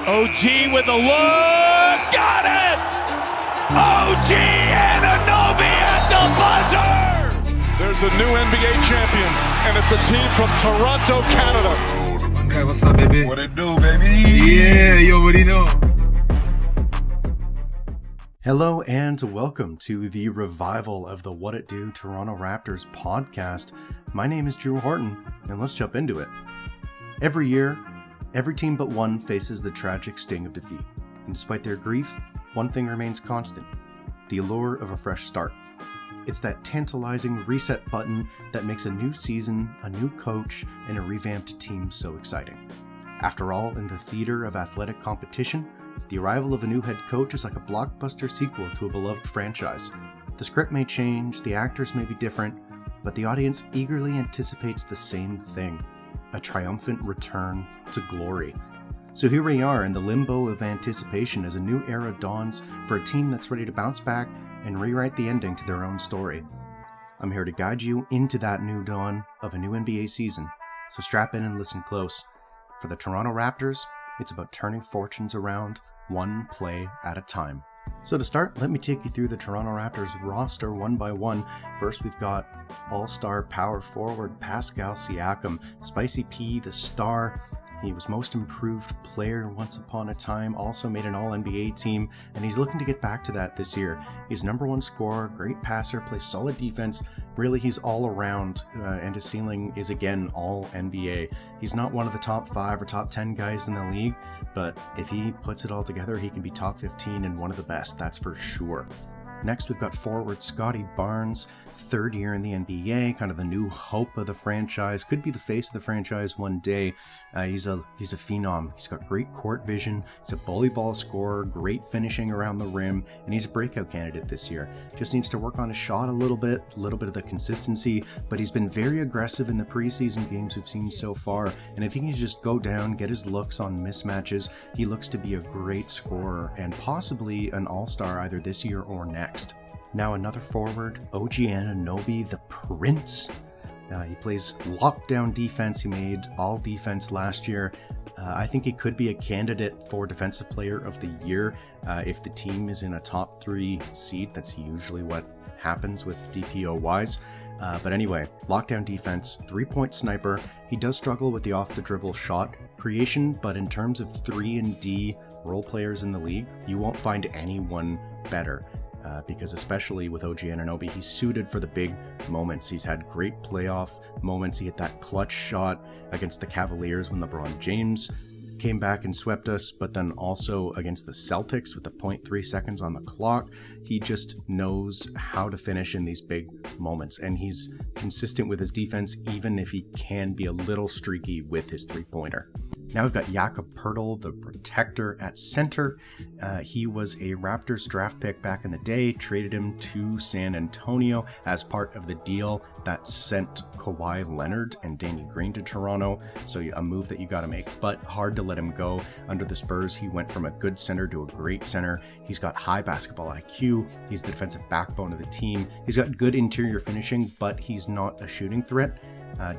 OG with a look, got it! OG Anunoby at the buzzer! There's a new NBA champion, and it's a team from Toronto, Canada. Okay, what's up, baby? What it do, baby? Yeah, you already know. Hello and welcome to the revival of the What It Do Toronto Raptors podcast. My name is Drew Horton, and let's jump into it. Every year, every team but one faces the tragic sting of defeat, and despite their grief, one thing remains constant: the allure of a fresh start. It's that tantalizing reset button that makes a new season, a new coach, and a revamped team so exciting. After all, in the theater of athletic competition, the arrival of a new head coach is like a blockbuster sequel to a beloved franchise. The script may change, the actors may be different, but the audience eagerly anticipates the same thing: a triumphant return to glory. So here we are in the limbo of anticipation as a new era dawns for a team that's ready to bounce back and rewrite the ending to their own story. I'm here to guide you into that new dawn of a new NBA season, so strap in and listen close. For the Toronto Raptors, it's about turning fortunes around one play at a time. So to start, let me take you through the Toronto Raptors roster one by one. First, we've got all-star power forward Pascal Siakam, Spicy P, the star. He was most improved player once upon a time, also made an all-NBA team, and he's looking to get back to that this year. He's number one scorer, great passer, plays solid defense. Really, he's all around, and his ceiling is again all NBA. He's not one of the top 5 or top 10 guys in the league, but if he puts it all together, he can be top 15 and one of the best, that's for sure. Next, we've got forward Scotty Barnes, third year in the NBA, kind of the new hope of the franchise, could be the face of the franchise one day. He's a phenom. He's got great court vision, he's a bully ball scorer, great finishing around the rim, and he's a breakout candidate this year. Just needs to work on his shot a little bit of the consistency, but he's been very aggressive in the preseason games we've seen so far, and if he can just go down, get his looks on mismatches, he looks to be a great scorer and possibly an all-star either this year or next. Now another forward, OG Anunoby, the Prince. He plays lockdown defense. He made all defense last year. I think he could be a candidate for Defensive Player of the Year if the team is in a top 3 seed. That's usually what happens with DPOYs. But anyway, lockdown defense, 3-point sniper. He does struggle with the off-the-dribble shot creation, but in terms of 3 and D role players in the league, you won't find anyone better. Because especially with OG Anunoby, he's suited for the big moments. He's had great playoff moments. He hit that clutch shot against the Cavaliers when LeBron James came back and swept us, but then also against the Celtics with the 0.3 seconds on the clock. He just knows how to finish in these big moments, and he's consistent with his defense, even if he can be a little streaky with his three-pointer. Now we've got Jakob Poeltl, the protector at center. He was a Raptors draft pick back in the day, traded him to San Antonio as part of the deal that sent Kawhi Leonard and Danny Green to Toronto. So a move that you got to make, but hard to let him go. Under the Spurs, he went from a good center to a great center. He's got high basketball IQ. He's the defensive backbone of the team. He's got good interior finishing, but he's not a shooting threat.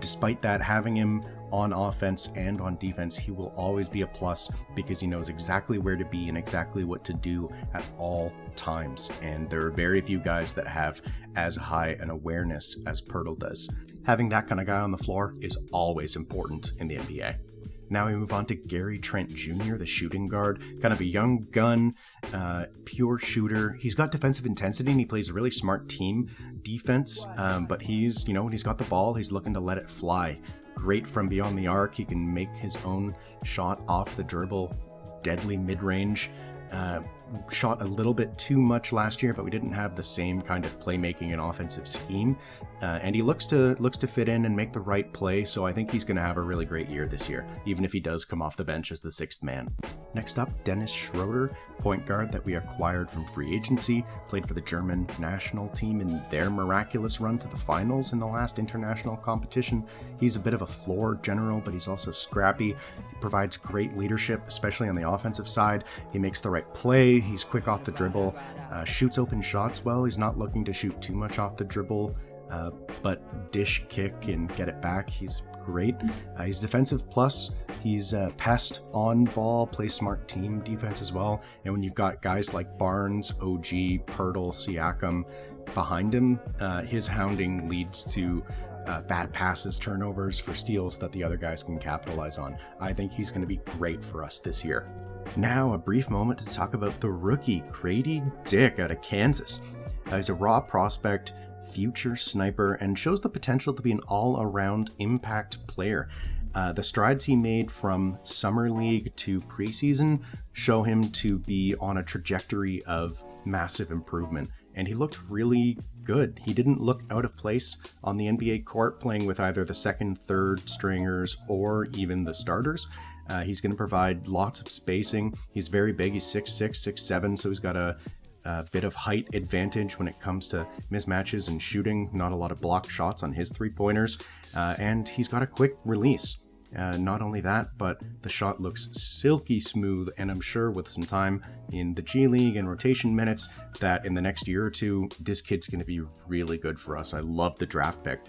Despite that, having him on offense and on defense, he will always be a plus because he knows exactly where to be and exactly what to do at all times. And there are very few guys that have as high an awareness as Poeltl does. Having that kind of guy on the floor is always important in the NBA. Now we move on to Gary Trent Jr., the shooting guard, kind of a young gun, pure shooter. He's got defensive intensity and he plays really smart team defense, but he's, when he's got the ball, he's looking to let it fly. Great from beyond the arc. He can make his own shot off the dribble, deadly mid-range. Shot a little bit too much last year, but we didn't have the same kind of playmaking and offensive scheme. And he looks to fit in and make the right play, so I think he's going to have a really great year this year, even if he does come off the bench as the 6th man. Next up, Dennis Schroeder, point guard that we acquired from free agency, played for the German national team in their miraculous run to the finals in the last international competition. He's a bit of a floor general, but he's also scrappy. He provides great leadership, especially on the offensive side. He makes the right play. He's quick off the dribble, shoots open shots well. He's not looking to shoot too much off the dribble, but dish, kick, and get it back. He's great. He's defensive plus, He's a pest on ball, plays smart team defense as well. And when you've got guys like Barnes, OG, Pirtle, Siakam behind him, his hounding leads to bad passes, turnovers for steals that the other guys can capitalize on. I think he's going to be great for us this year. Now, a brief moment to talk about the rookie, Grady Dick out of Kansas. He's a raw prospect, future sniper, and shows the potential to be an all-around impact player. The strides he made from summer league to preseason show him to be on a trajectory of massive improvement, and he looked really good. He didn't look out of place on the NBA court playing with either the second, third stringers or even the starters. He's going to provide lots of spacing. He's very big. He's 6'6", 6'7", so he's got a bit of height advantage when it comes to mismatches and shooting. Not a lot of blocked shots on his three-pointers, and he's got a quick release. Not only that, but the shot looks silky smooth, and I'm sure with some time in the G League and rotation minutes that in the next year or two, this kid's going to be really good for us. I love the draft pick.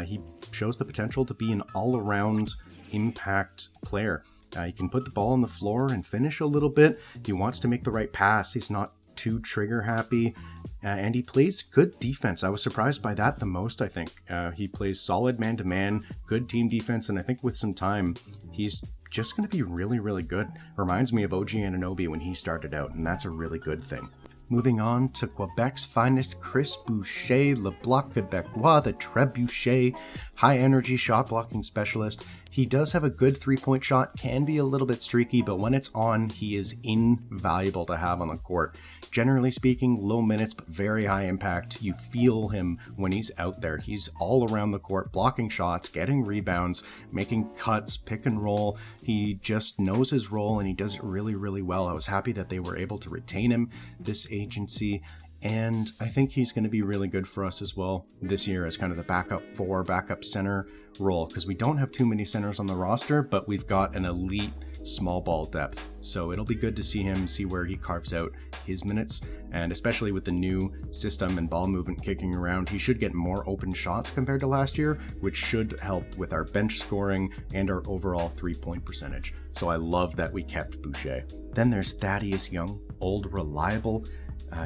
He shows the potential to be an all-around impact player. He can put the ball on the floor and finish a little bit. He wants to make the right pass. He's not too trigger happy, and he plays good defense. I was surprised by that the most, I think. He plays solid man-to-man, good team defense, and I think with some time, he's just going to be really, really good. Reminds me of OG Anunoby when he started out, and that's a really good thing. Moving on to Quebec's finest, Chris Boucher, Le Bloc Québécois, the Trebuchet, high-energy shot-blocking specialist. He does have a good three-point shot, can be a little bit streaky, but when it's on, he is invaluable to have on the court. Generally speaking, low minutes, but very high impact. You feel him when he's out there. He's all around the court, blocking shots, getting rebounds, making cuts, pick and roll. He just knows his role, and he does it really, really well. I was happy that they were able to retain him this agency, and I think he's going to be really good for us as well this year as kind of the backup center role, because we don't have too many centers on the roster, but we've got an elite small ball depth. So it'll be good to see him, see where he carves out his minutes, and especially with the new system and ball movement kicking around, he should get more open shots compared to last year, which should help with our bench scoring and our overall three-point percentage. So I love that we kept Boucher. Then there's Thaddeus Young, old reliable.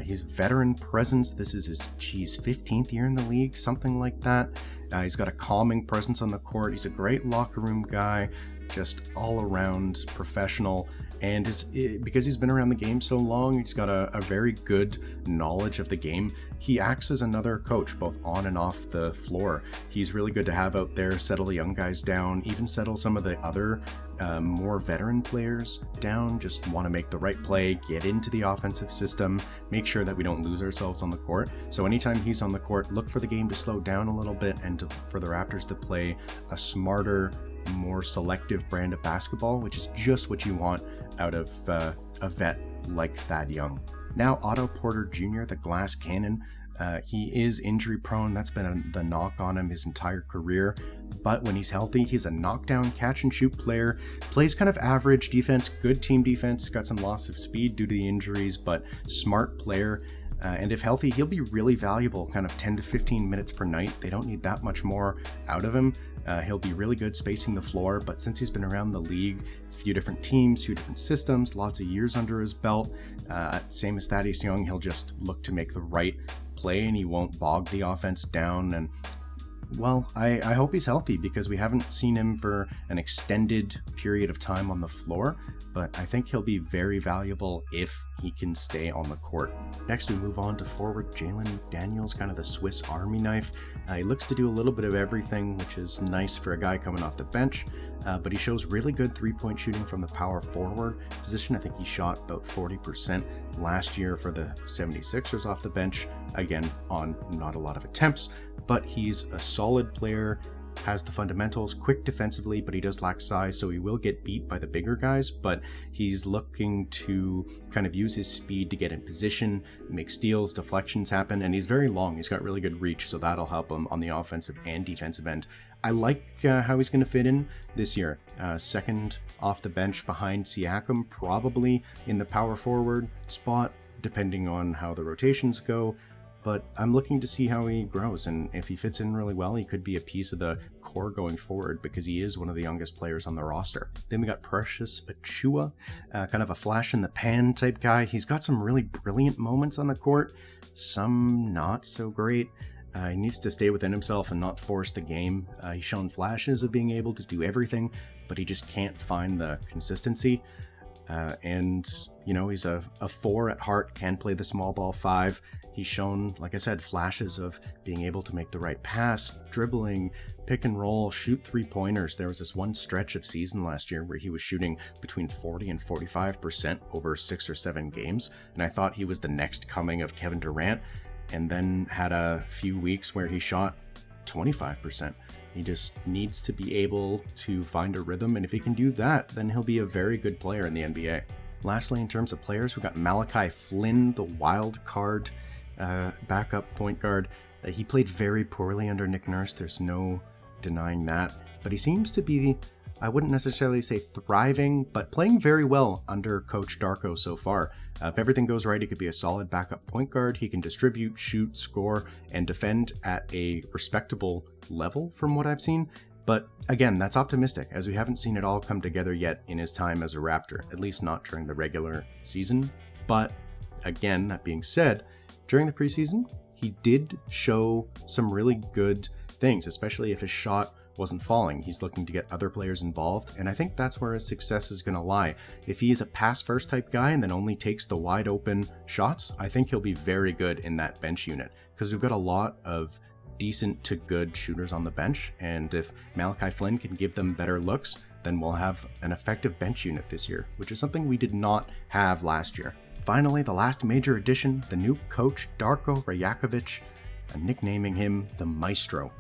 He's veteran presence. This is his 15th year in the league, something like that. He's got a calming presence on the court. He's a great locker room guy, just all around professional. And because he's been around the game so long, he's got a very good knowledge of the game. He acts as another coach, both on and off the floor. He's really good to have out there, settle the young guys down, even settle some of the other more veteran players down. Just want to make the right play, get into the offensive system, make sure that we don't lose ourselves on the court. So anytime he's on the court, look for the game to slow down a little bit and for the Raptors to play a smarter, more selective brand of basketball, which is just what you want out of a vet like Thad Young. Now, Otto Porter Jr., the glass cannon. He is injury prone. That's been the knock on him his entire career. But when he's healthy, he's a knockdown catch and shoot player. Plays kind of average defense, good team defense. Got some loss of speed due to the injuries, but smart player. And if healthy, he'll be really valuable, kind of 10 to 15 minutes per night. They don't need that much more out of him. He'll be really good spacing the floor, but since he's been around the league, a few different teams, a few different systems, lots of years under his belt, same as Thaddeus Young, he'll just look to make the right play and he won't bog the offense down. And well, I hope he's healthy because we haven't seen him for an extended period of time on the floor, but I think he'll be very valuable if he can stay on the court. Next, we move on to forward Jalen McDaniels, kind of the Swiss Army knife. He looks to do a little bit of everything, which is nice for a guy coming off the bench, but he shows really good three-point shooting from the power forward position. I think he shot about 40% last year for the 76ers off the bench, again, on not a lot of attempts, but he's a solid player, has the fundamentals, quick defensively, but he does lack size, so he will get beat by the bigger guys, but he's looking to kind of use his speed to get in position, make steals, deflections happen, and he's very long. He's got really good reach, so that'll help him on the offensive and defensive end. I like how he's going to fit in this year. Second off the bench behind Siakam, probably in the power forward spot, depending on how the rotations go. but I'm looking to see how he grows, and if he fits in really well, he could be a piece of the core going forward because he is one of the youngest players on the roster. Then we got Precious Achiuwa, kind of a flash in the pan type guy. He's got some really brilliant moments on the court, some not so great. He needs to stay within himself and not force the game. He's shown flashes of being able to do everything, but he just can't find the consistency. And he's a 4 at heart, can play the small ball 5. He's shown, like I said, flashes of being able to make the right pass, dribbling, pick and roll, shoot 3-pointers. There was this one stretch of season last year where he was shooting between 40 and 45% over 6 or 7 games. And I thought he was the next coming of Kevin Durant, and then had a few weeks where he shot 25%. He just needs to be able to find a rhythm, and if he can do that, then he'll be a very good player in the NBA. Lastly, in terms of players, we got Malachi Flynn, the wild card backup point guard. He played very poorly under Nick Nurse, there's no denying that, but he seems to be, I wouldn't necessarily say thriving, but playing very well under Coach Darko so far. If everything goes right, he could be a solid backup point guard. He can distribute, shoot, score, and defend at a respectable level from what I've seen. But again, that's optimistic, as we haven't seen it all come together yet in his time as a Raptor, at least not during the regular season. But again, that being said, during the preseason, he did show some really good things, especially if his shot wasn't falling. He's looking to get other players involved, and I think that's where his success is going to lie. If he is a pass-first type guy and then only takes the wide-open shots, I think he'll be very good in that bench unit, because we've got a lot of decent to good shooters on the bench, and if Malachi Flynn can give them better looks, then we'll have an effective bench unit this year, which is something we did not have last year. Finally, the last major addition, the new coach, Darko Rajakovic, nicknaming him the Maestro.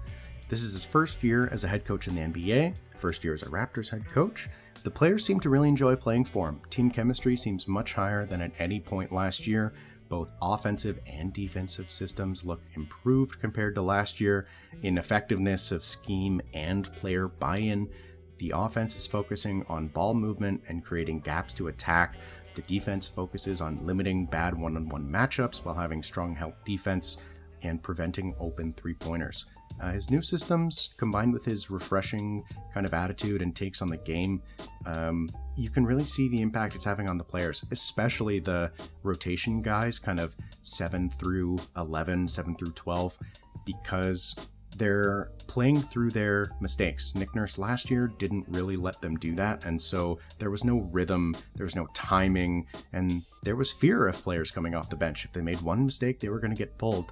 This is his first year as a head coach in the NBA, first year as a Raptors head coach. The players seem to really enjoy playing for him. Team chemistry seems much higher than at any point last year. Both offensive and defensive systems look improved compared to last year in effectiveness of scheme and player buy-in. The offense is focusing on ball movement and creating gaps to attack. The defense focuses on limiting bad one-on-one matchups while having strong help defense and preventing open 3-pointers. His new systems, combined with his refreshing kind of attitude and takes on the game, you can really see the impact it's having on the players, especially the rotation guys, kind of 7 through 11, 7 through 12, because they're playing through their mistakes. Nick Nurse last year didn't really let them do that, and so there was no rhythm, there was no timing, and there was fear of players coming off the bench. If they made one mistake, they were going to get pulled,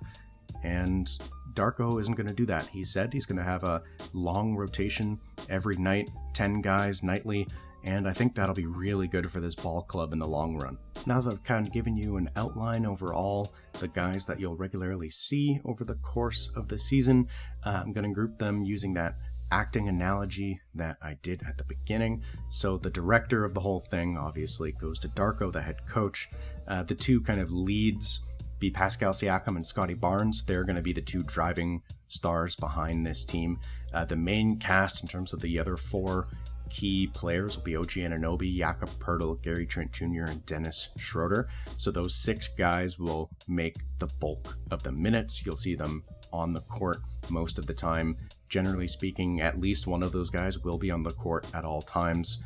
and Darko isn't going to do that. He said he's going to have a long rotation every night, 10 guys nightly, and I think that'll be really good for this ball club in the long run. Now that I've kind of given you an outline overall, the guys that you'll regularly see over the course of the season, I'm going to group them using that acting analogy that I did at the beginning. So the director of the whole thing obviously goes to Darko, the head coach. The two kind of leads be Pascal Siakam and Scotty Barnes. They're going to be the two driving stars behind this team. The main cast in terms of the other 4 key players will be OG Anunoby, Jakob Poeltl, Gary Trent Jr., and Dennis Schroeder. So those 6 guys will make the bulk of the minutes. You'll see them on the court most of the time. Generally speaking, at least one of those guys will be on the court at all times,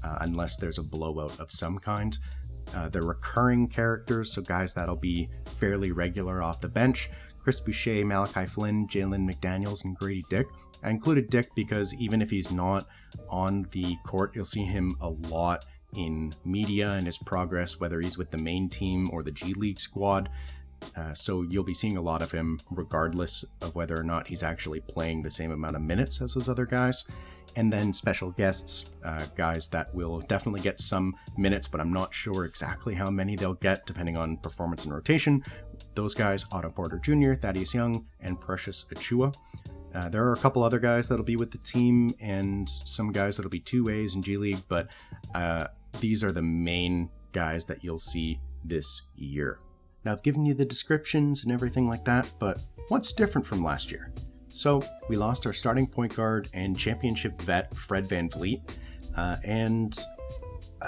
unless there's a blowout of some kind. They're recurring characters, so guys that'll be fairly regular off the bench. Chris Boucher, Malachi Flynn, Jalen McDaniels, and Grady Dick. I included Dick because even if he's not on the court, you'll see him a lot in media and his progress, whether he's with the main team or the G League squad. So you'll be seeing a lot of him regardless of whether or not he's actually playing the same amount of minutes as those other guys. And then special guests, guys that will definitely get some minutes, but I'm not sure exactly how many they'll get depending on performance and rotation. Those guys, Otto Porter Jr., Thaddeus Young, and Precious Achiuwa. There are a couple other guys that'll be with the team and some guys that'll be 2As in G League, but these are the main guys that you'll see this year. Now, I've given you the descriptions and everything like that, but what's different from last year? So, we lost our starting point guard and championship vet, Fred VanVleet, and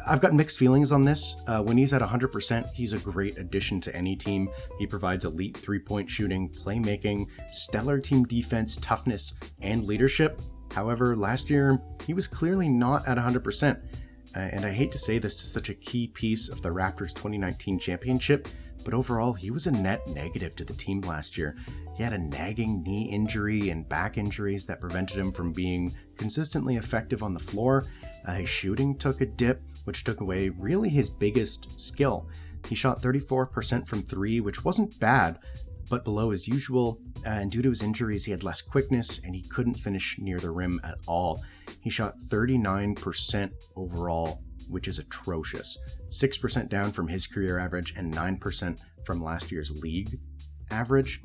I've got mixed feelings on this. When he's at 100%, he's a great addition to any team. He provides elite three-point shooting, playmaking, stellar team defense, toughness, and leadership. However, last year, he was clearly not at 100%. And I hate to say this to such a key piece of the Raptors 2019 championship, but overall, he was a net negative to the team last year. He had a nagging knee injury and back injuries that prevented him from being consistently effective on the floor. His shooting took a dip, which took away really his biggest skill. He shot 34% from three, which wasn't bad, but below his usual, and due to his injuries, he had less quickness and he couldn't finish near the rim at all. He shot 39% overall, which is atrocious. 6% down from his career average and 9% from last year's league average.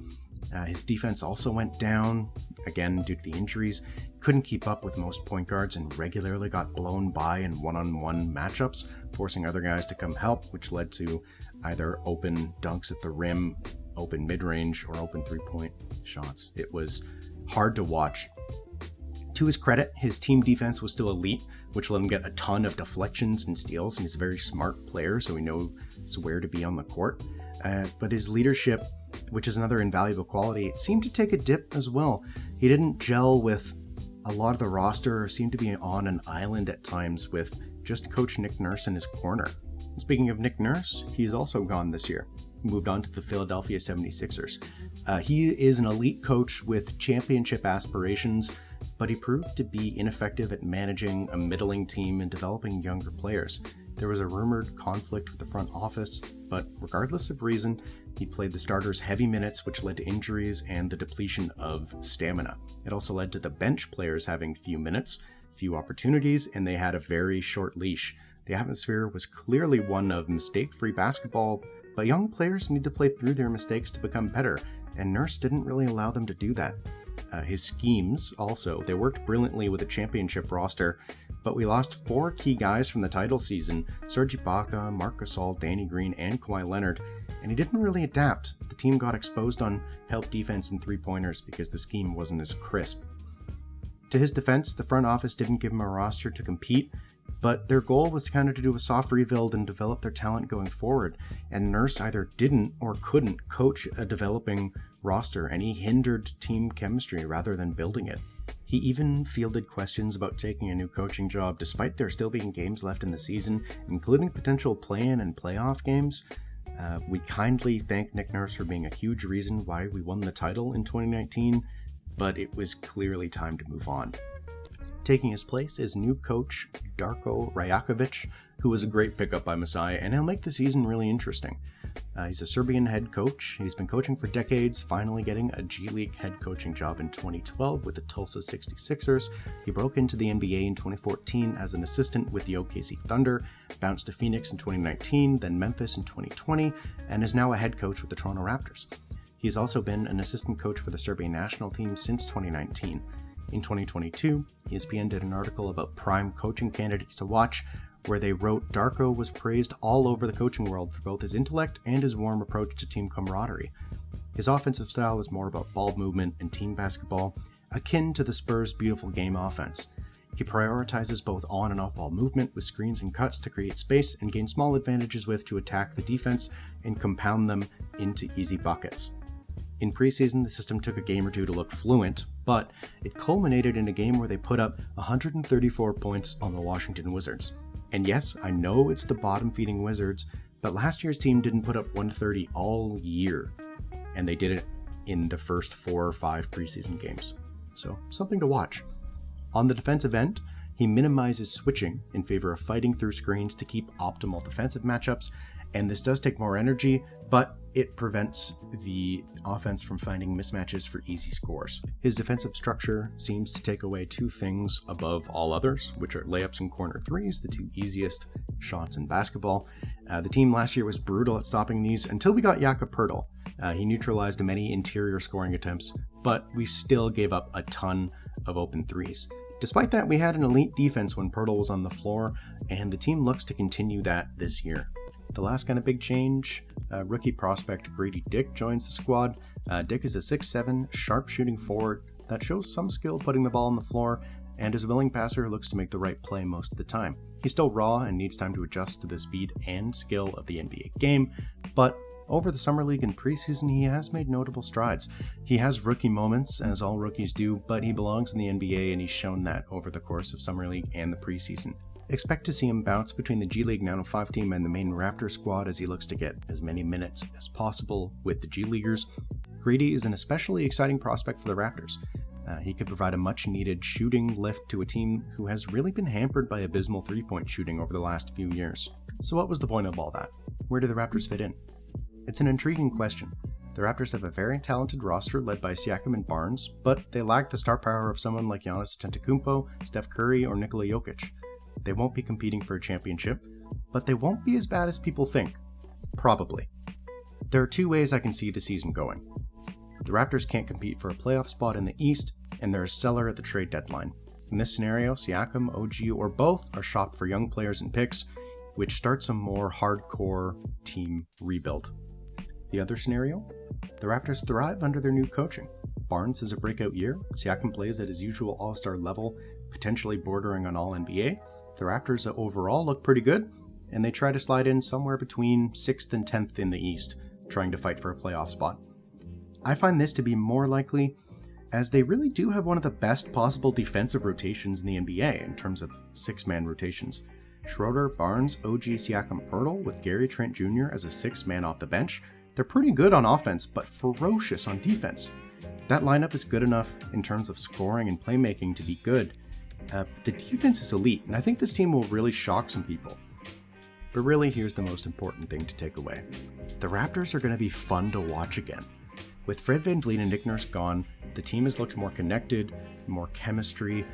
His defense also went down, again due to the injuries. Couldn't keep up with most point guards and regularly got blown by in one-on-one matchups, forcing other guys to come help, which led to either open dunks at the rim, open mid-range, or open three-point shots. It was hard to watch. To his credit, his team defense was still elite, which let him get a ton of deflections and steals, and he's a very smart player, so he knows where to be on the court. But his leadership, which is another invaluable quality, it seemed to take a dip as well. He didn't gel with a lot of the roster, or seemed to be on an island at times with just Coach Nick Nurse in his corner. And speaking of Nick Nurse, he's also gone this year. He moved on to the Philadelphia 76ers. He is an elite coach with championship aspirations, but he proved to be ineffective at managing a middling team and developing younger players. There was a rumored conflict with the front office, but regardless of reason, he played the starters heavy minutes, which led to injuries and the depletion of stamina. It also led to the bench players having few minutes, few opportunities, and they had a very short leash. The atmosphere was clearly one of mistake-free basketball, but young players need to play through their mistakes to become better, and Nurse didn't really allow them to do that. His schemes, also, they worked brilliantly with a championship roster, but we lost 4 key guys from the title season: Serge Ibaka, Marc Gasol, Danny Green, and Kawhi Leonard, and he didn't really adapt. The team got exposed on help defense and three-pointers because the scheme wasn't as crisp. To his defense, the front office didn't give him a roster to compete, but their goal was kind of to do a soft rebuild and develop their talent going forward, and Nurse either didn't or couldn't coach a developing roster, and he hindered team chemistry rather than building it. He even fielded questions about taking a new coaching job despite there still being games left in the season, including potential play-in and playoff games. We kindly thank Nick Nurse for being a huge reason why we won the title in 2019, but it was clearly time to move on. Taking his place is new coach Darko Rajakovic, who was a great pickup by Masai, and he'll make the season really interesting. He's a Serbian head coach. He's been coaching for decades, finally getting a G League head coaching job in 2012 with the Tulsa 66ers. He broke into the NBA in 2014 as an assistant with the OKC Thunder, bounced to Phoenix in 2019, then Memphis in 2020, and is now a head coach with the Toronto Raptors. He's also been an assistant coach for the Serbian national team since 2019. In 2022, ESPN did an article about prime coaching candidates to watch, where they wrote Darko was praised all over the coaching world for both his intellect and his warm approach to team camaraderie. His offensive style is more about ball movement and team basketball, akin to the Spurs' beautiful game offense. He prioritizes both on and off ball movement with screens and cuts to create space and gain small advantages with to attack the defense and compound them into easy buckets. In preseason, the system took a game or two to look fluent, but it culminated in a game where they put up 134 points on the Washington Wizards. And yes, I know it's the bottom-feeding Wizards, but last year's team didn't put up 130 all year, and they did it in the first 4 or 5 preseason games. So, something to watch. On the defensive end, he minimizes switching in favor of fighting through screens to keep optimal defensive matchups, and this does take more energy, but it prevents the offense from finding mismatches for easy scores. His defensive structure seems to take away 2 things above all others, which are layups and corner threes, the 2 easiest shots in basketball. The team last year was brutal at stopping these until we got Jakob Poeltl. He neutralized many interior scoring attempts, but we still gave up a ton of open threes. Despite that, we had an elite defense when Poeltl was on the floor, and the team looks to continue that this year. The last kind of big change, rookie prospect Grady Dick joins the squad. Dick is a 6'7", sharp shooting forward that shows some skill putting the ball on the floor, and is a willing passer who looks to make the right play most of the time. He's still raw and needs time to adjust to the speed and skill of the NBA game, but over the Summer League and preseason, he has made notable strides. He has rookie moments, as all rookies do, but he belongs in the NBA and he's shown that over the course of Summer League and the preseason. Expect to see him bounce between the G League 905 team and the main Raptors squad as he looks to get as many minutes as possible with the G Leaguers. Greedy is an especially exciting prospect for the Raptors. He could provide a much-needed shooting lift to a team who has really been hampered by abysmal three-point shooting over the last few years. So what was the point of all that? Where do the Raptors fit in? It's an intriguing question. The Raptors have a very talented roster led by Siakam and Barnes, but they lack the star power of someone like Giannis Antetokounmpo, Steph Curry, or Nikola Jokic. They won't be competing for a championship, but they won't be as bad as people think. Probably. There are two ways I can see the season going. The Raptors can't compete for a playoff spot in the East, and they're a seller at the trade deadline. In this scenario, Siakam, OG, or both are shopped for young players and picks, which starts a more hardcore team rebuild. The other scenario? The Raptors thrive under their new coaching. Barnes has a breakout year, Siakam plays at his usual all-star level, potentially bordering on All-NBA. The Raptors overall look pretty good, and they try to slide in somewhere between 6th and 10th in the East, trying to fight for a playoff spot. I find this to be more likely, as they really do have one of the best possible defensive rotations in the NBA in terms of six-man rotations. Schroeder, Barnes, OG, Siakam, Poeltl, with Gary Trent Jr. as a sixth man off the bench. They're pretty good on offense, but ferocious on defense. That lineup is good enough in terms of scoring and playmaking to be good. The defense is elite, and I think this team will really shock some people. But really, here's the most important thing to take away. The Raptors are going to be fun to watch again. With Fred VanVleet and Nick Nurse gone, the team has looked more connected, more chemistry.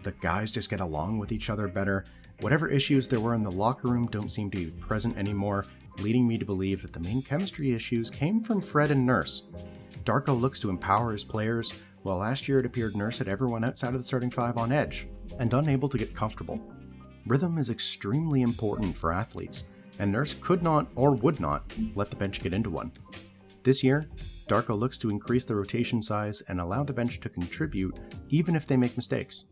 The guys just get along with each other better. Whatever issues there were in the locker room don't seem to be present anymore, leading me to believe that the main chemistry issues came from Fred and Nurse. Darko looks to empower his players, while last year it appeared Nurse had everyone outside of the starting five on edge, and unable to get comfortable. Rhythm is extremely important for athletes, and Nurse could not or would not let the bench get into one. This year, Darko looks to increase the rotation size and allow the bench to contribute even if they make mistakes.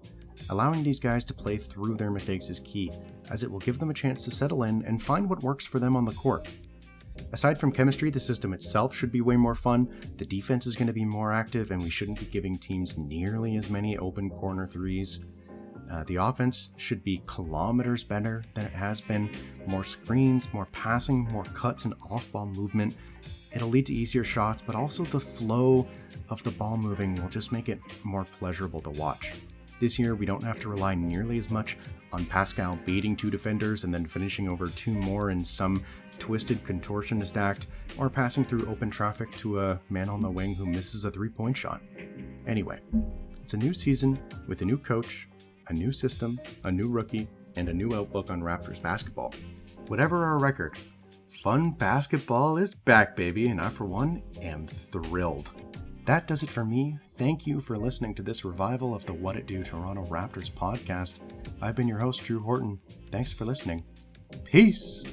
Allowing these guys to play through their mistakes is key, as it will give them a chance to settle in and find what works for them on the court. Aside from chemistry, the system itself should be way more fun, the defense is going to be more active, and we shouldn't be giving teams nearly as many open corner threes. The offense should be kilometers better than it has been. More screens, more passing, more cuts and off-ball movement. It'll lead to easier shots, but also the flow of the ball moving will just make it more pleasurable to watch. This year, we don't have to rely nearly as much on Pascal baiting two defenders and then finishing over two more in some twisted contortionist act, or passing through open traffic to a man on the wing who misses a three-point shot. Anyway, it's a new season with a new coach, a new system, a new rookie, and a new outlook on Raptors basketball. Whatever our record, fun basketball is back, baby, and I, for one, am thrilled. That does it for me. Thank you for listening to this revival of the What It Do Toronto Raptors podcast. I've been your host, Drew Horton. Thanks for listening. Peace!